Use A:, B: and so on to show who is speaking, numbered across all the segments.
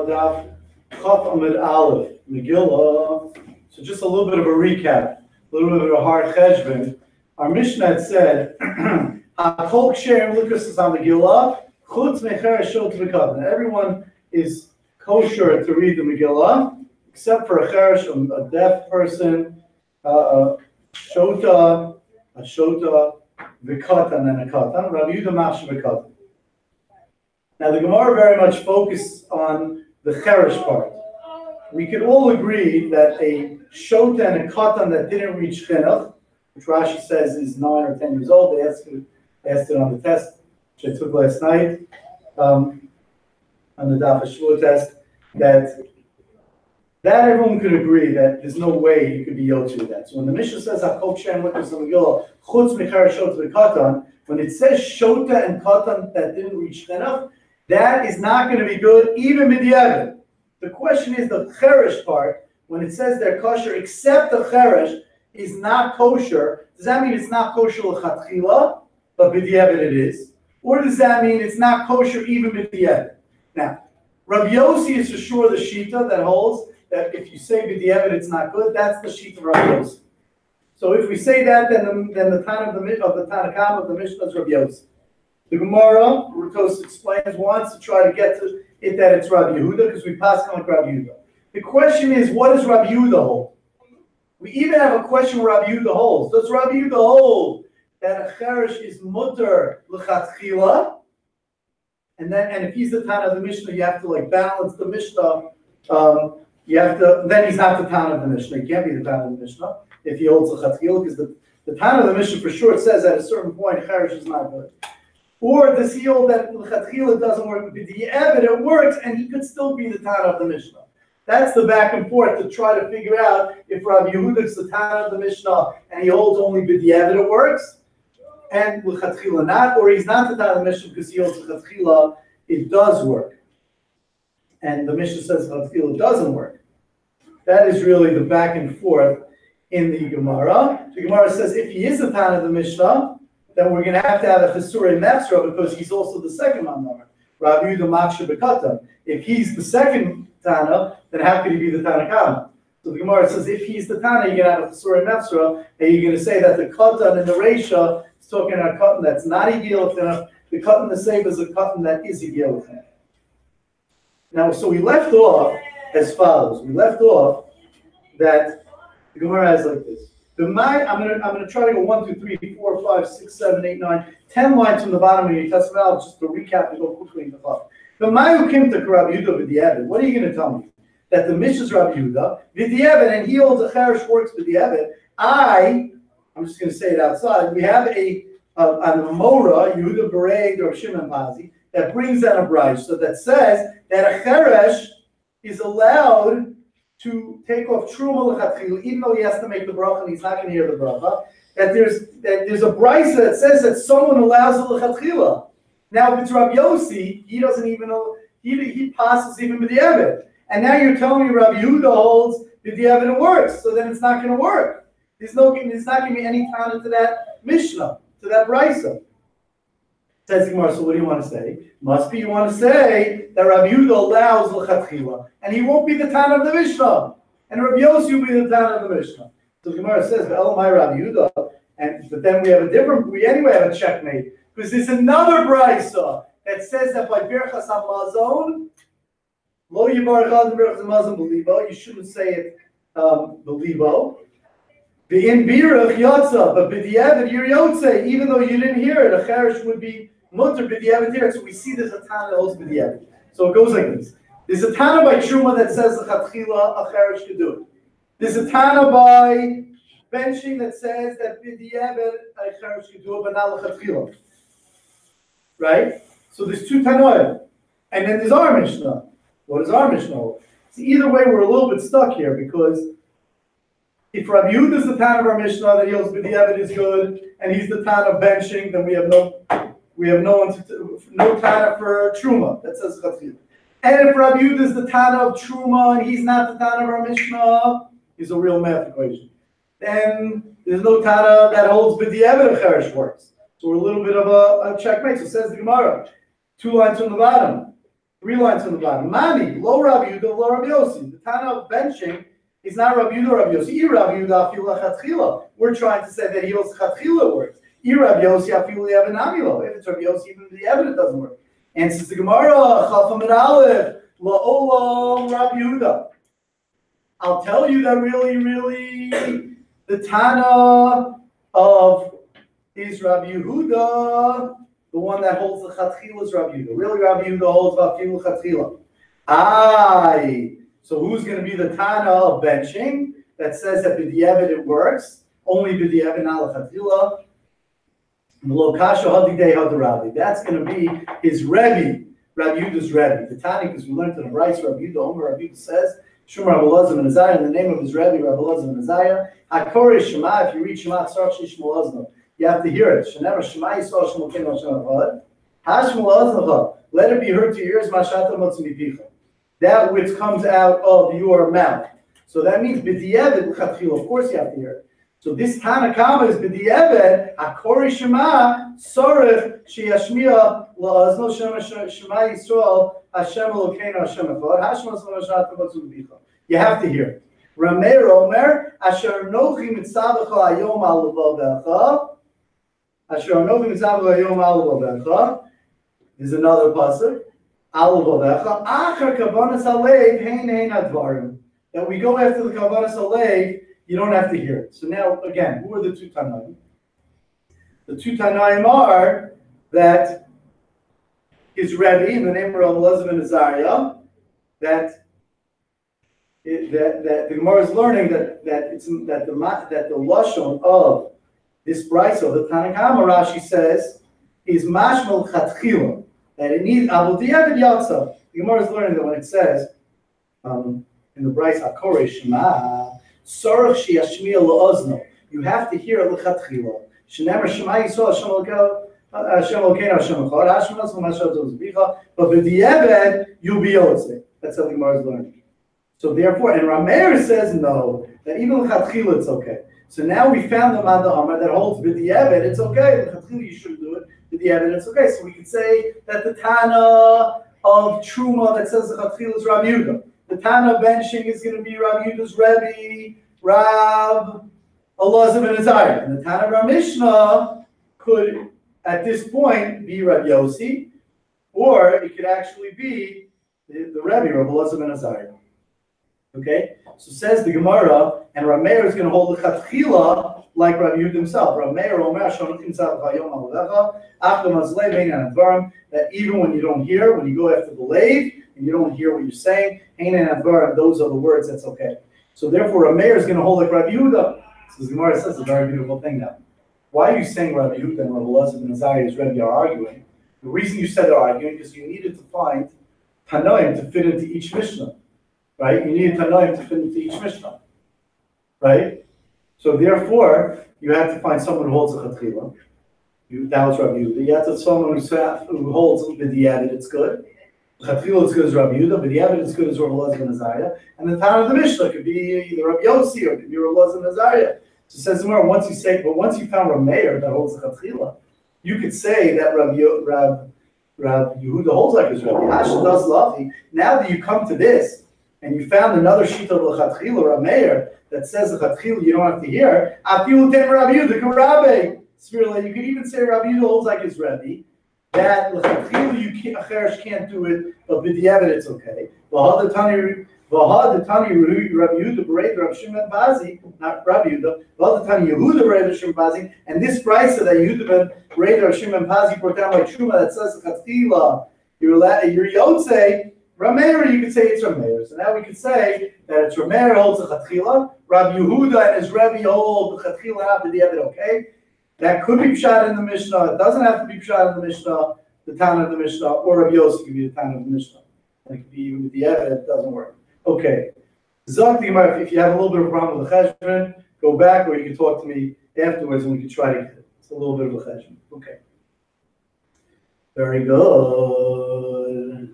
A: Gemara Daf Chaf Amid Aleph Megillah. So just a little bit of a recap, a little bit of a hard cheshbon. Our Mishnah had said, "Hakol ksher lukas is on Megillah. Chutz mecher shot v'katan." Everyone is kosher to read the Megillah, except for a cheresh, a deaf person, a shota, v'katan, and a katan. Rabbi Yehuda machshir v'katan. Now the Gemara very much focused on the cheresh part. We could all agree that a shota and a katan that didn't reach chinuch, which Rashi says is 9 or 10 years old, they asked it on the test, which I took last night, on the Hashavua test, that everyone could agree that there's no way you could be yotzi with that. So when the Mishnah says Hakol Shem Lukas Megillah Chutz Mechar Shota V'Katan, when it says shota and katan that didn't reach chinuch, that is not going to be good even b'diavad. The question is the cheresh part. When it says they're kosher, except the cheresh is not kosher, does that mean it's not kosher l'chatchila, but b'diavad it is? Or does that mean it's not kosher even b'diavad? Now, Rabbi Yossi is for sure the shita that holds that if you say b'diavad it's not good. That's the shita of Rabbi Yossi. So if we say that, then the time of the Tanakam of the Mishnah is Rabbi Yossi. The Gemara, Rutos explains, wants to try to get to it that it's Rabbi Yehuda because we pass on like Rabbi Yehuda. The question is, what does Rabbi Yehuda hold? We even have a question where Rabbi Yehuda holds. Does Rabbi Yehuda hold that a cheresh is mutter l'chatchila? And if he's the Tana of the Mishnah, you have to like balance the Mishnah. Then he's not the Tana of the Mishnah. He can't be the Tana of the Mishnah if he holds l'chatchila, because the Tana of the Mishnah for sure says at a certain point cheresh is not good. Or does he hold that l'chatchila doesn't work, but the evidence it works, and he could still be the Tana of the Mishnah? That's the back and forth to try to figure out if Rabbi Yehuda is the Tana of the Mishnah and he holds only b'diavad it works, and l'chatchila not, or he's not the Tana of the Mishnah because he holds l'chatchila it does work, and the Mishnah says l'chatchila doesn't work. That is really the back and forth in the Gemara. The Gemara says if he is the Tana of the Mishnah, then we're going to have a Chesurei Metzra because he's also the second Mamar. Rabbi Yehuda Machshir B'Katan. If he's the second Tana, then how could he be the Tana Kama? So the Gemara says if he's the Tana, you're going to have a Chesurei Metzra, and you're going to say that the Katan and the Reisha is talking about a Katan that's not Igil enough. The Katan the same is a Katan that is Igil enough. Now, so we left off as follows. We left off that the Gemara has like this. I'm going to try to go 1, 2, 3, 4, 5, 6, 7, 8, 9, 10 lines from the bottom of your Testament, just to recap and go quickly in the top. The Mayu Kim to Rabbi Yehuda V'diavad. What are you going to tell me? That the Mishnah is Rabbi Yehuda V'diavad, and he holds a cheresh works V'diavad. I'm just going to say it outside. We have a Mora Yehuda Bereg or Shimon Pazi that brings down a brayso so that says that a cheresh is allowed to take off truma l'chatchila, even though he has to make the bracha and he's not going to hear the bracha. That there's a brayso that says that someone allows the l'chatchila. Now, if it's Rabbi Yossi, he doesn't even know. He passes even b'diavad. And now you're telling me Rabbi Yehuda holds b'diavad it works, so then it's not going to work. There's not going to be any time to that Mishnah, to that brayso. Says Gemara, so what do you want to say? Must be you want to say that Rabbi Yehuda allows l'chatchila, and he won't be the Tana of the Mishnah, and Rabbi Yossi will be the Tana of the Mishnah. So Gemara says, "Elamai Rabbi Yehuda," but then we anyway have a checkmate because there's another brayso that says that by Birchas Hamazon, Lo Yivarach Adam Birchas Hamazon Belibo, you shouldn't say it Belibo. The in Birach Yotza, but b'diavad you're Yotze, even though you didn't hear it, a cheresh would be mutter b'diavad here. So we see there's a Tana that holds b'diavad. So it goes like this. There's a Tana by Truma that says l'chatchila a cheresh could do it. There's a Tana by benching that says that b'diavad a cheresh could do it, but not l'chatchila. Right? So there's two Tanoim. And then there's our Mishnah. What is our Mishnah? So either way, we're a little bit stuck here because if Rabbi Yehuda is the Tana of our Mishnah that he holds b'diavad is good, and he's the Tana of benching, then we have no Tana for Truma that says Chatchila. And if Rabbi Yehuda is the Tana of Truma and he's not the Tana of our Mishnah, he's a real math equation. Then there's no Tana that holds b'diavad a cheresh works. So we're a little bit of a checkmate. So says the Gemara, 2 lines from the bottom. 3 lines from the bottom. Mani, lo Rabbi Yehuda, lo Rabbi Yossi. The Tana of benching is not Rabbi Yehuda, Rabbi Yossi. Rabbi Yehuda afilu lechatchila. We're trying to say that he holds lechatchila works. Rabbi Yossi afilu le'evanamilo. If it's Rabbi Yossi, even the evidence doesn't work. And since the Gemara, Chafam and Aleph, la'olam Rabbi Yehuda. I'll tell you that really, the Tana of is Rabbi Yehuda. The one that holds the Chatchila is Rabbi Yehuda. Really, Rabbi Yehuda holds Vafilu Chatchila. So who's going to be the Tana of benching that says that b'di'evet it works? Only b'di'evet not Chatchila. That's going to be his Rebbe, Rabbi Yehuda's Rebbe. The Tana, because we learned in the Bryce, Rabbi Yehuda, Omer Rabbi Yehuda says, Shema Rabbi Elazar ben Azariah, in the name of his Rebbe, Rabbi Elazar ben Azariah. Hakore Shema, if you read Shema, Tzarech Shishmol Ozno. You have to hear it. Shenever Shema Yisrael Shemo Kein Hashem Echad. Hashmol Oznecha. Let it be heard to your ears. Mashata Motzi Mipicha. That which comes out of your mouth. So that means b'di'evet l'chatchila. Of course you have to hear it. So this Tanakama is b'di'evet hakori Shema sorech sheyashmiya la'azno Shema Yisrael Hashem Elokeinu Hashem Echad. Hashmol Mashata Motzi Mipicha. You have to hear it. Rameir Omer Asher Nochi Mitzavecha Hayom Al Levavecha. There's another pasuk. That we go after the kavanas alev, you don't have to hear it. So now, again, who are the two Tanaim? The two Tanaim are that his Rebbe, in the name of Elazar ben Azariah, that the Gemara is learning that the lashon of this brayso of the Tanakama, Rashi says, is mashmal chatchila, that it needs avul di'evet yatsa. The Gemara is learning that when it says in the brayso hakore Shema sorach sheyashmiya la'ozno, you have to hear it l'chatchila. Shenemer Shema Yisrael Hashem Elokeinu Hashem Echad. Hashem Elokeinu Hashem Echad. But b'di'evet you'll be yotze. That's how the Gemara is learning. So therefore, and Rameir says no, that even l'chatchila it's okay. So now we found the Manda Amar that holds b'di'evet, it's okay. You shouldn't do it. B'di'evet, it's okay. So we can say that the Tana of Truma that says the Chatchil is Rabbi Yehuda. The Tana of benching is going to be Rabbi Yehuda's Rebbe, Rab Elazar ben Azariah. And the Tana of our Mishnah could, at this point, be Rabbi Yossi, or it could actually be the Rebbe, Rabbi Elazar ben Azariah. Okay, so says the Gemara, and Rameir is going to hold the Chatchila like Rabbi Yehuda himself. Rameir Omer that even when you don't hear, when you go after the lave and you don't hear what you're saying, those are the words, that's okay. So therefore, Rameir is going to hold like Rabbi Yehuda. So the Gemara says a very beautiful thing now. Why are you saying Rabbi Yehuda and Rabbi Elazar ben Azariah's Rebbe are arguing? The reason you said they're arguing is you needed to find Tanoim to fit into each Mishnah. Right? You need Tanoim to fit into each Mishnah. Right? So therefore, you have to find someone who holds a Chatchila. That was Rabbi Yehuda. You have to find someone who holds b'di'evet, it's good. Chatchila is good as Rabbi Yehuda, b'di'evet is good as Rabbi Elazar ben Azariah. And the Tana of the Mishnah could be either Rabbi Yossi or it could be Rabbi Elazar ben Azariah. So it says somewhere, once you found Rameir that holds the Chatchila, you could say that Rabbi Yehuda holds like his Rabbi. Hashem does lavi. Now that you come to this, and you found another sheet of l'chatchila or a mayor that says l'chatchila you don't have to hear. Afilu tem Rabbi Yehuda k'Rabbi. You could even say Rabbi Yehuda holds like his Rebbe. That l'chatchila you can't do it, but b'di'evet it's okay. V'had Tani Rabbi Yehuda b'rei Rabbi Shimon Bazi, not Rabbi Yehuda. V'had Tani Yehuda b'rei Rabbi Shimon Bazi, and this brayso that Yehuda b'rei Rabbi Shimon Bazi brought down by Truma that says l'chatchila you're yotze. Rameir, you could say it's Rameir. So now we could say that it's Rameir holds the Chatchila, Rabbi Yehuda and his Rebbe hold the Chatchila and b'di'evet, okay? That could be pshat in the Mishnah. It doesn't have to be pshat in the Mishnah, the Tana of the Mishnah, or Rabbi Yossi could be the Tana of the Mishnah. It could be even with b'di'evet, it doesn't work. Okay. Zok the Gemara, if you have a little bit of a problem with the cheshbon, go back, or you can talk to me afterwards and we can try to get it. It's a little bit of a cheshbon. Okay. Very good.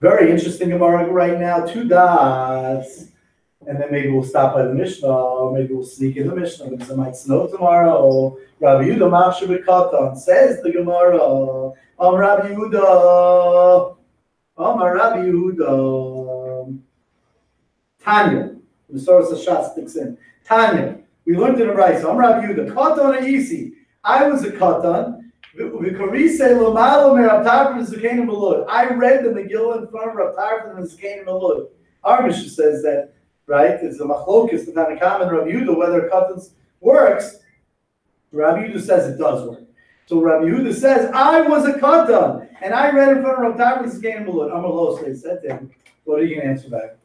A: Very interesting Gemara right now, 2 dots. And then maybe we'll stop by the Mishnah, or maybe we'll sneak in the Mishnah because it might snow tomorrow. Rabbi Yehuda Machshav Katan says the Gemara, Rabbi Yehuda, Amar Rabbi Yehuda. Tanya. The source of shot sticks in. Tanya. We learned in the right. So I'm Rabbi Yehuda. Katan Isi. I was a katan. I read the Megillah in front of Rav Tarfon and Zikain Malud. Our Mishnah says that, right? It's a machlokes, the Tanakam and Rabbi Yehuda, whether katans works. Rabbi Yehuda says it does work. So Rabbi Yehuda says, I was a katan, and I read in front of Rav Tarfon and Zikain Malud. Amar they said to him, what are you going to answer back?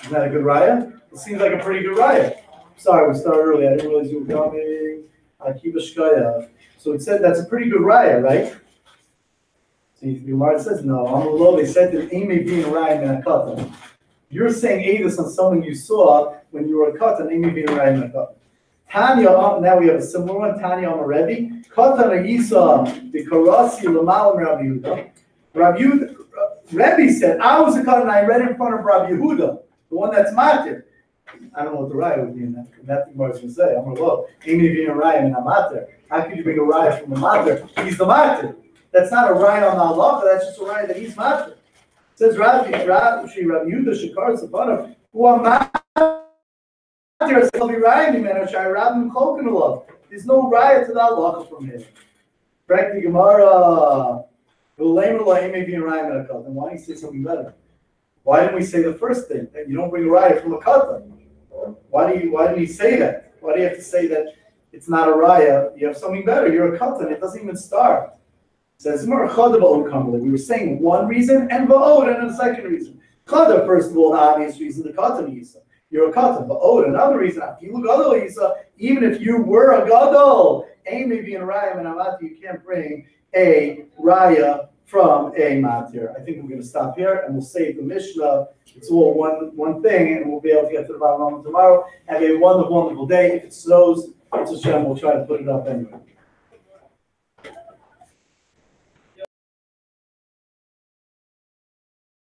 A: Isn't that a good raya? It seems like a pretty good raya. Sorry, we started early. I didn't realize you were coming. Akiva Shkaya. So it said that's a pretty good raya, right? So the Gemara says, no, Amar they said that Amy being a raya and a katan. You're saying Edis on someone you saw when you were a katan, Amy being a raya and a katan. Tanya, now we have a similar one, Tanya Amarebi. Katan Yisa, the Karasi Lamalam Rabbi Yehuda. Rabbi Yehuda, Rebbe said, I was a katan, I read in front of Rabbi Yehuda, the one that's matir. I don't know what the raya would be in that. That's what I was going to say. I'm going to look. Amy being a raya and a matir. How could you bring a raya from the matir? He's the matir. That's not a raya on the halacha. That's just a raya that he's matir. It says Rabbi Yehuda Shekar Sapanov who are matir. There's no raya to the halacha from him. Correct the Gemara. Then why don't you say something better? Why didn't we say the first thing that you don't bring a raya from a katan? Why didn't he say that? Why do you have to say that it's not a raya? You have something better. You're a katan. It doesn't even start. It says we were saying one reason and va'od and the second reason. Chada, first of all, the obvious reason, the katan yisa. You're a katan. Va'od, another reason. Even if you were a gadol, maybe in raya and amati, you can't bring a raya from a matir. I think we're going to stop here and we'll save the Mishnah. It's all one thing, and we'll be able to get to the bottom of it tomorrow. Have a wonderful, wonderful day. If it snows, it's a shame. We'll try to put it up anyway.